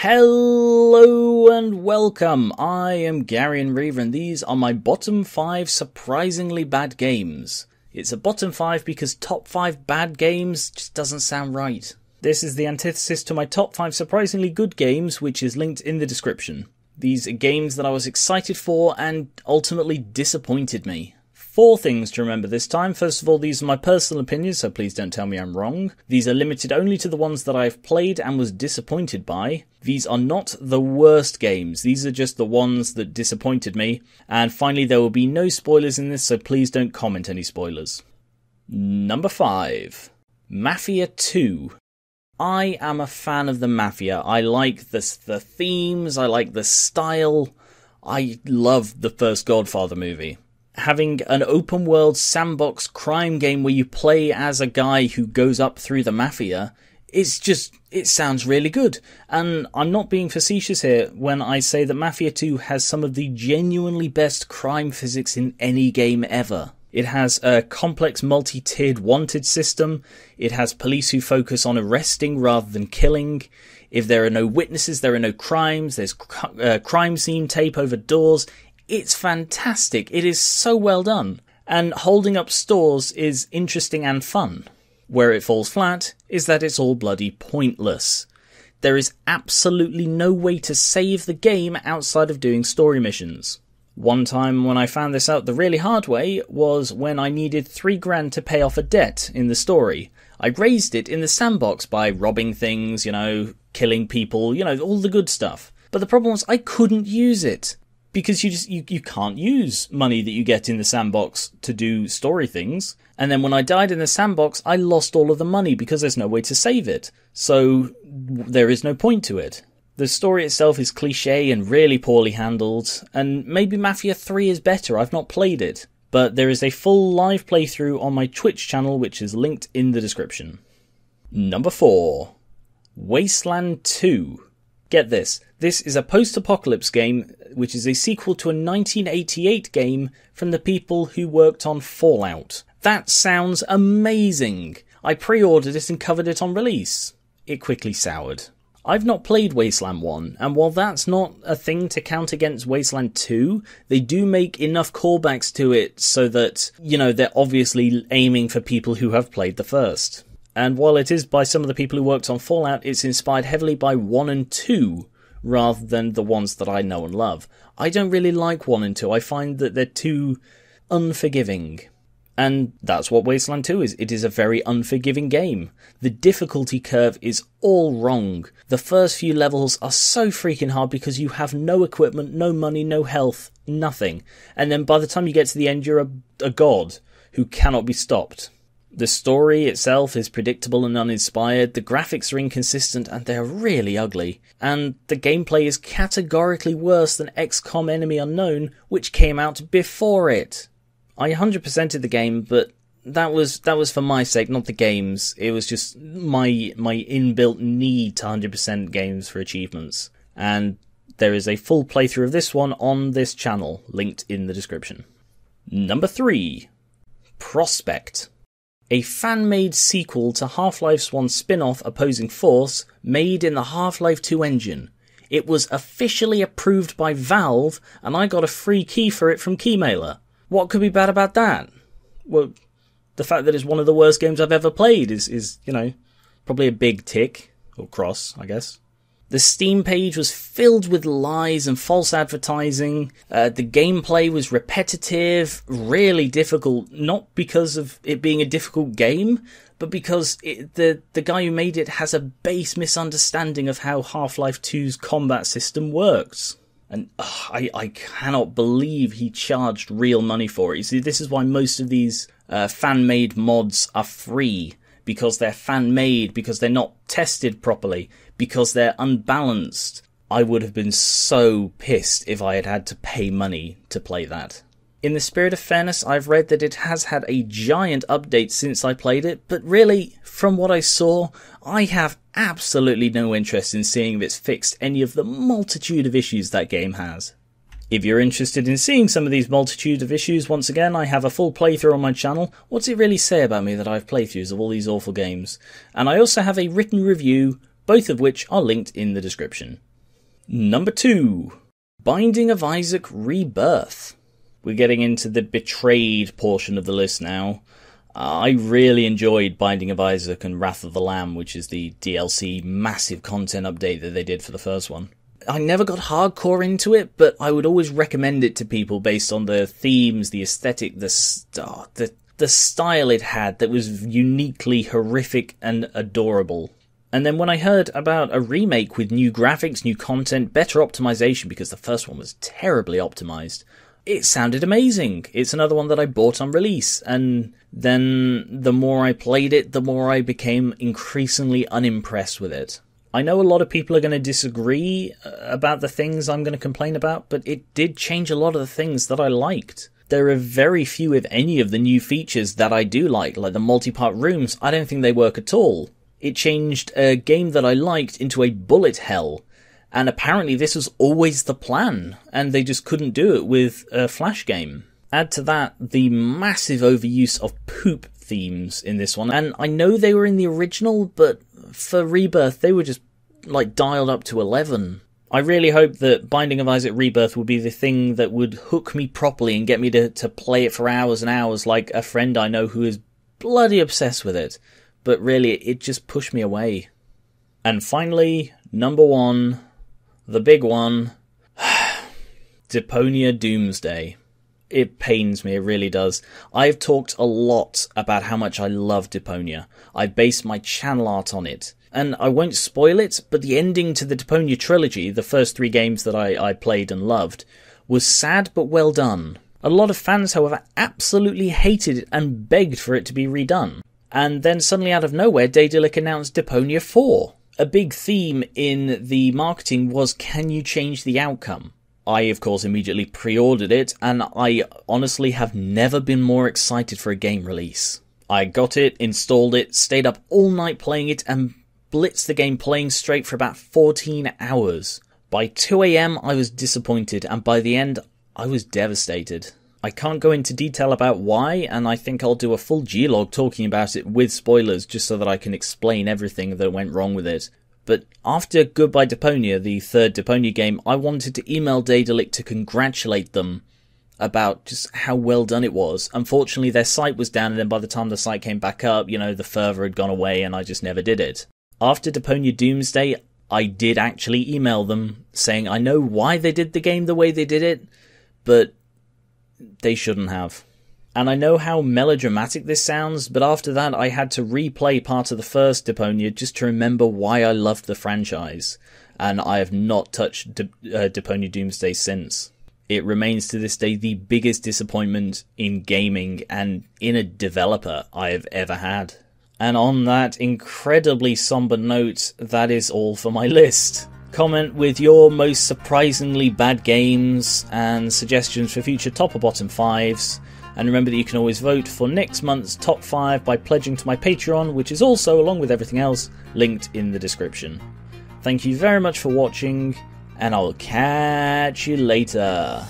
Hello and welcome, I am Gar1onriva and these are my bottom 5 surprisingly bad games. It's a bottom 5 because top 5 bad games just doesn't sound right. This is the antithesis to my top 5 surprisingly good games, which is linked in the description. These are games that I was excited for and ultimately disappointed me. 4 things to remember this time. First of all, these are my personal opinions, so please don't tell me I'm wrong. These are limited only to the ones that I've played and was disappointed by. These are not the worst games, these are just the ones that disappointed me. And finally, there will be no spoilers in this, so please don't comment any spoilers. Number 5. Mafia 2. I am a fan of the Mafia. I like the themes, I like the style. I love the first Godfather movie. Having an open world sandbox crime game where you play as a guy who goes up through the Mafia, it sounds really good. And I'm not being facetious here when I say that Mafia 2 has some of the genuinely best crime physics in any game ever. It has a complex multi-tiered wanted system. It has police who focus on arresting rather than killing. If there are no witnesses, there are no crimes. There's crime scene tape over doors. It's fantastic. It is so well done. And holding up stores is interesting and fun. Where it falls flat is that it's all bloody pointless. There is absolutely no way to save the game outside of doing story missions. One time when I found this out the really hard way was when I needed $3 to pay off a debt in the story. I raised it in the sandbox by robbing things, killing people, all the good stuff. But the problem was I couldn't use it. Because you can't use money that you get in the sandbox to do story things. And then when I died in the sandbox, I lost all of the money because there's no way to save it. So there is no point to it. The story itself is cliché and really poorly handled. And maybe Mafia 3 is better, I've not played it. But there is a full live playthrough on my Twitch channel, which is linked in the description. Number 4. Wasteland 2. Get this. This is a post-apocalypse game, which is a sequel to a 1988 game from the people who worked on Fallout. That sounds amazing. I pre-ordered it and covered it on release. It quickly soured. I've not played Wasteland 1, and while that's not a thing to count against Wasteland 2, they do make enough callbacks to it so that, they're obviously aiming for people who have played the first. And while it is by some of the people who worked on Fallout, it's inspired heavily by 1 and 2, rather than the ones that I know and love. I don't really like 1 and 2. I find that they're too unforgiving. And that's what Wasteland 2 is. It is a very unforgiving game. The difficulty curve is all wrong. The first few levels are so freaking hard because you have no equipment, no money, no health, nothing. And then by the time you get to the end, you're a god who cannot be stopped. The story itself is predictable and uninspired, the graphics are inconsistent and they're really ugly, and the gameplay is categorically worse than XCOM Enemy Unknown, which came out before it. I 100%ed the game, but that was for my sake, not the game's. It was just my inbuilt need to 100% games for achievements. And there is a full playthrough of this one on this channel, linked in the description. Number 3. Prospect. A fan-made sequel to Half-Life's one spin-off Opposing Force, made in the Half-Life 2 engine. It was officially approved by Valve, and I got a free key for it from Keymailer. What could be bad about that? Well, the fact that it's one of the worst games I've ever played is probably a big tick, or cross, I guess. The Steam page was filled with lies and false advertising. The gameplay was repetitive, really difficult, not because of it being a difficult game, but because the guy who made it has a base misunderstanding of how Half-Life 2's combat system works. And I cannot believe he charged real money for it. You see, this is why most of these fan-made mods are free. Because they're fan-made, because they're not tested properly, because they're unbalanced. I would have been so pissed if I had had to pay money to play that. In the spirit of fairness, I've read that it has had a giant update since I played it, but really, from what I saw, I have absolutely no interest in seeing if it's fixed any of the multitude of issues that game has. If you're interested in seeing some of these multitude of issues, once again, I have a full playthrough on my channel. What's it really say about me that I have playthroughs of all these awful games? And I also have a written review, both of which are linked in the description. Number 2, Binding of Isaac Rebirth. We're getting into the betrayed portion of the list now. I really enjoyed Binding of Isaac and Wrath of the Lamb, which is the DLC massive content update that they did for the first one. I never got hardcore into it, but I would always recommend it to people based on the themes, the aesthetic, the style it had that was uniquely horrific and adorable. And then when I heard about a remake with new graphics, new content, better optimization, because the first one was terribly optimized, it sounded amazing. It's another one that I bought on release, and then the more I played it, the more I became increasingly unimpressed with it. I know a lot of people are going to disagree about the things I'm going to complain about, but it did change a lot of the things that I liked. There are very few, if any, of the new features that I do like the multi-part rooms. I don't think they work at all. It changed a game that I liked into a bullet hell, and apparently this was always the plan, and they just couldn't do it with a Flash game. Add to that the massive overuse of poop themes in this one, and I know they were in the original, but for Rebirth they were just dialed up to 11. I really hope that Binding of Isaac Rebirth will be the thing that would hook me properly and get me to play it for hours and hours, like a friend I know who is bloody obsessed with it. But really, it just pushed me away. And finally, number 1, the big one, Deponia Doomsday. It pains me, it really does. I've talked a lot about how much I love Deponia. I based my channel art on it. And I won't spoil it, but the ending to the Deponia trilogy, the first 3 games that I played and loved, was sad but well done. A lot of fans, however, absolutely hated it and begged for it to be redone. And then suddenly out of nowhere, Daedalic announced Deponia 4. A big theme in the marketing was, can you change the outcome? I, of course, immediately pre-ordered it, and I honestly have never been more excited for a game release. I got it, installed it, stayed up all night playing it, and blitzed the game playing straight for about 14 hours. By 2 AM I was disappointed, and by the end I was devastated. I can't go into detail about why, and I think I'll do a full G-log talking about it with spoilers just so that I can explain everything that went wrong with it. But after Goodbye Deponia, the third Deponia game, I wanted to email Daedalic to congratulate them about just how well done it was. Unfortunately, their site was down, and then by the time the site came back up, the fervor had gone away, and I just never did it. After Deponia Doomsday, I did actually email them, saying I know why they did the game the way they did it, but they shouldn't have. And I know how melodramatic this sounds, but after that I had to replay part of the first Deponia just to remember why I loved the franchise, and I have not touched Deponia Doomsday since. It remains to this day the biggest disappointment in gaming and in a developer I have ever had. And on that incredibly somber note, that is all for my list. Comment with your most surprisingly bad games and suggestions for future top or bottom 5s. And remember that you can always vote for next month's top 5 by pledging to my Patreon, which is also, along with everything else, linked in the description. Thank you very much for watching, and I'll catch you later.